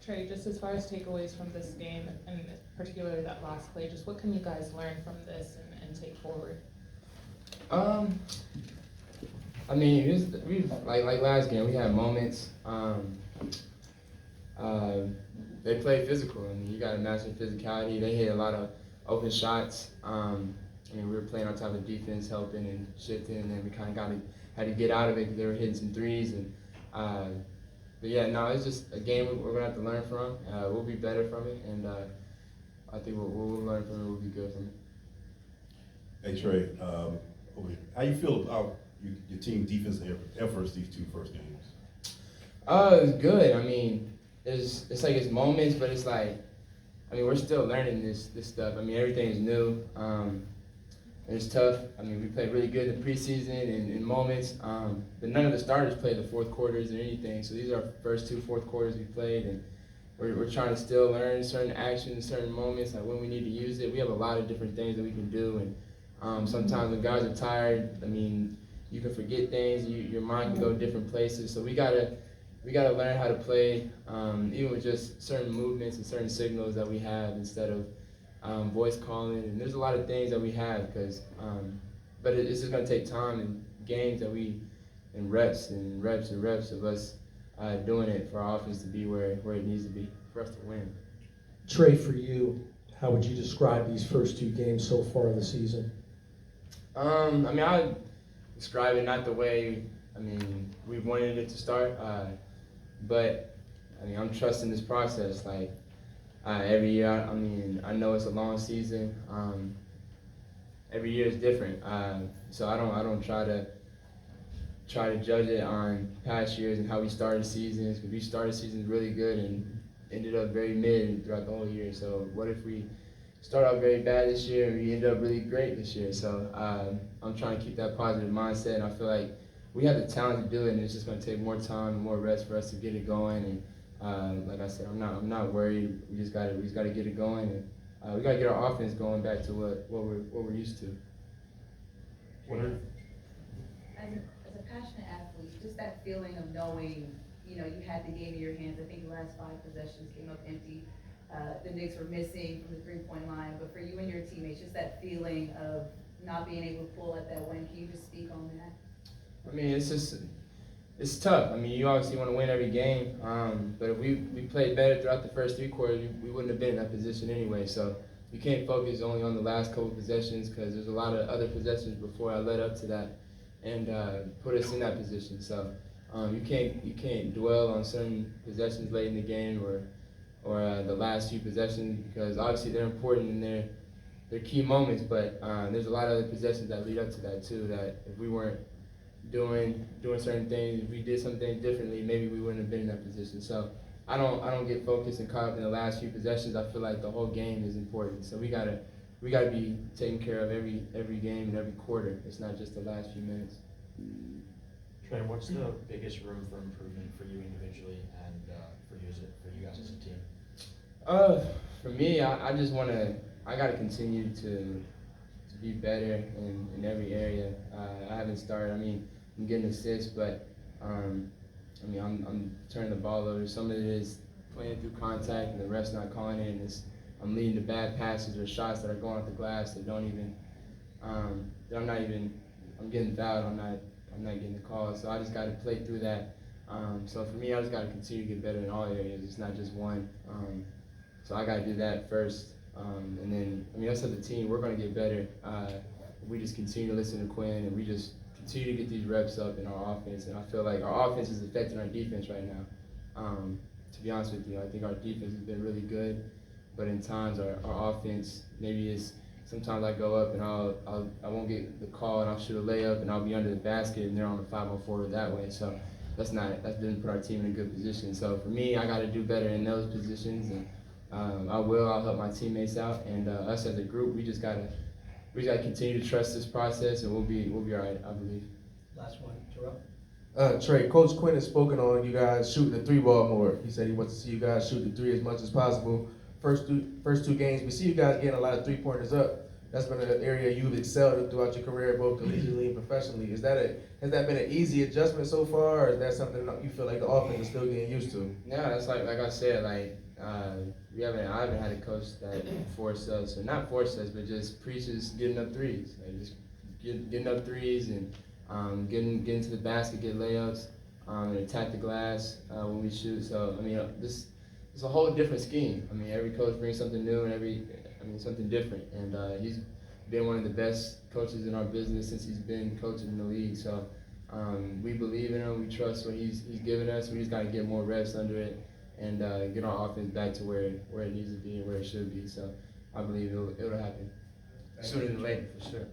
Trey, just as far as takeaways from this game, and particularly that last play, just what can you guys learn from this and take forward? Um, I mean, we like last game. We had moments. Uh, they play physical. I mean, you got to match their physicality. They hit a lot of open shots. I mean, we were playing on top of defense, helping and shifting, and then we kind of had to get out of it because they were hitting some threes. And but yeah, no, it's just a game we're gonna have to learn from. We'll be better from it, and I think we'll learn from it. We'll be good from it. Hey Trae, how you feel about your team defense efforts these two first games? It's good. I mean, it's like it's moments, but it's like, I mean, we're still learning this stuff. I mean, everything is new. It's tough. I mean, we played really good in the preseason and in moments, but none of the starters played the fourth quarters or anything. So these are our first two fourth quarters we played, and we're trying to still learn certain actions, certain moments, like when we need to use it. We have a lot of different things that we can do, and sometimes when guys are tired, I mean, you can forget things. Your mind can go different places. So we gotta learn how to play, even with just certain movements and certain signals that we have instead of voice calling. And there's a lot of things that we have, but it's just gonna take time and games and reps of us doing it for our offense to be where it needs to be for us to win. Trae, for you, how would you describe these first two games so far of the season? I mean, I would describe it not the way we wanted it to start, but I mean, I'm trusting this process. Like every year, I mean, I know it's a long season. Every year is different, so I don't try to judge it on past years and how we started seasons, because we started seasons really good and ended up very mid throughout the whole year. So what if we start out very bad this year and we end up really great this year? So I'm trying to keep that positive mindset, and I feel like we have the talent to do it, and it's just going to take more time and more rest for us to get it going. And like I said, I'm not worried. We just got to get it going, and we got to get our offense going back to what we're used to. As a passionate athlete, just that feeling of knowing, you had the game in your hands. I think the last 5 possessions came up empty. The Knicks were missing from the three-point line, but for you and your teammates, just that feeling of not being able to pull at that win. Can you just speak on that? I mean, it's tough. I mean, you obviously want to win every game, but if we played better throughout the first 3 quarters, we wouldn't have been in that position anyway. So you can't focus only on the last couple possessions, because there's a lot of other possessions before I led up to that and put us in that position. So you can't dwell on certain possessions late in the game or the last few possessions, because obviously they're important and they're key moments. But there's a lot of other possessions that lead up to that too. That if we weren't doing certain things, if we did some things differently, maybe we wouldn't have been in that position. So I don't get focused and caught up in the last few possessions. I feel like the whole game is important. So we gotta be taking care of every game and every quarter. It's not just the last few minutes. Trae, what's the biggest room for improvement for you individually and for you guys as a team? For me, I just I gotta continue to be better in every area. I haven't started. I mean, I'm getting assists, but I mean, I'm turning the ball over. Some of it is playing through contact and the ref's not calling it, and I'm leading to bad passes or shots that are going off the glass that don't even, I'm getting fouled. I'm not getting the call. So I just got to play through that. So for me, I just got to continue to get better in all areas. It's not just one. So I got to do that first. And then, I mean, us as a team, we're going to get better. We just continue to listen to Quinn, and we just continue to get these reps up in our offense. And I feel like our offense is affecting our defense right now. To be honest with you, I think our defense has been really good, but in times our offense maybe is, sometimes I go up and I won't get the call and I'll shoot a layup and I'll be under the basket and they're on the 5-on-4 that way. So that didn't put our team in a good position. So for me, I got to do better in those positions, and I'll help my teammates out, and us as a group, we just gotta continue to trust this process, and we'll be all right, I believe. Last one, Terrell. Trae, Coach Quinn has spoken on you guys shooting the 3-ball more. He said he wants to see you guys shoot the 3 as much as possible. First two games, we see you guys getting a lot of 3-pointers up. that's been an area you've excelled throughout your career, both collegiately and professionally. Has that been an easy adjustment so far, or is that something that you feel like the offense is still getting used to? No, that's like I said, I haven't had a coach that forced us, or not forced us, but just preaches getting up threes, like just getting up threes and getting to the basket, get layups, and attack the glass when we shoot. So I mean, this it's a whole different scheme. I mean, every coach brings something new and something different. And he's been one of the best coaches in our business since he's been coaching in the league. So we believe in him. We trust what he's given us. We just got to get more reps under it and get our offense back to where it needs to be and where it should be. So I believe it'll happen sooner than later, for sure.